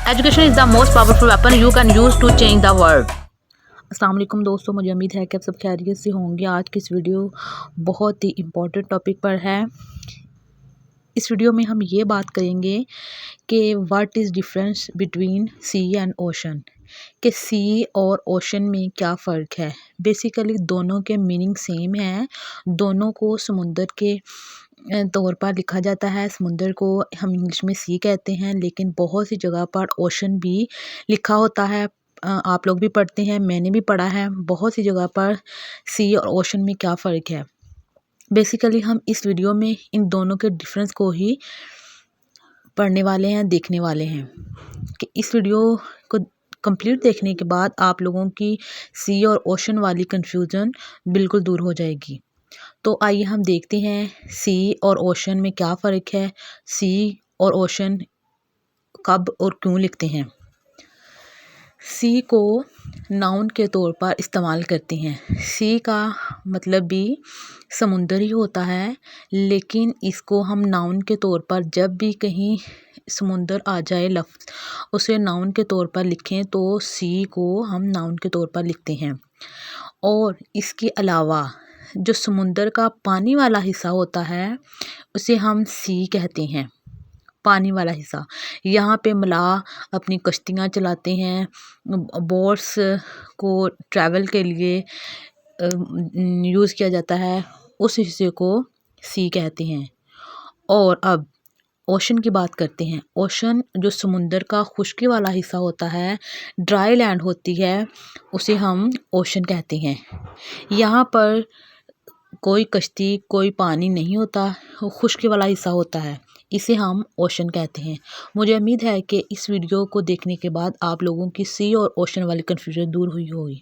Education is the most powerful weapon you can use to change the world. अस्सलाम वालेकुम दोस्तों, मुझे उम्मीद है कि आप सब खैरियत से होंगे। आज की इस वीडियो बहुत ही इम्पोर्टेंट टॉपिक पर है। इस वीडियो में हम ये बात करेंगे कि what is difference between sea and ocean, कि सी और ओशन में क्या फ़र्क है। बेसिकली दोनों के मीनिंग सेम हैं, दोनों को समुंदर के तौर पर लिखा जाता है। समुंदर को हम इंग्लिश में सी कहते हैं, लेकिन बहुत सी जगह पर ओशन भी लिखा होता है। आप लोग भी पढ़ते हैं, मैंने भी पढ़ा है। बहुत सी जगह पर सी और ओशन में क्या फ़र्क है। बेसिकली हम इस वीडियो में इन दोनों के डिफरेंस को ही पढ़ने वाले हैं, देखने वाले हैं कि इस वीडियो को कंप्लीट देखने के बाद आप लोगों की सी और ओशन वाली कन्फ्यूज़न बिल्कुल दूर हो जाएगी। तो आइए हम देखते हैं सी और ओशन में क्या फ़र्क है, सी और ओशन कब और क्यों लिखते हैं। सी को नाउन के तौर पर इस्तेमाल करते हैं। सी का मतलब भी समुंदर ही होता है, लेकिन इसको हम नाउन के तौर पर जब भी कहीं समुंदर आ जाए लफ्ज़, उसे नाउन के तौर पर लिखें तो सी को हम नाउन के तौर पर लिखते हैं। और इसके अलावा जो समुंदर का पानी वाला हिस्सा होता है उसे हम सी कहते हैं, पानी वाला हिस्सा। यहाँ पे मलाह अपनी कश्तियाँ चलाते हैं, बोट्स को ट्रैवल के लिए यूज़ किया जाता है, उस हिस्से को सी कहते हैं। और अब ओशन की बात करते हैं। ओशन जो समुंदर का खुश्की वाला हिस्सा होता है, ड्राई लैंड होती है, उसे हम ओशन कहते हैं। यहाँ पर कोई कश्ती, कोई पानी नहीं होता, खुश्की वाला हिस्सा होता है, इसे हम ओशन कहते हैं। मुझे उम्मीद है कि इस वीडियो को देखने के बाद आप लोगों की सी और ओशन वाली कन्फ्यूजन दूर हुई होगी।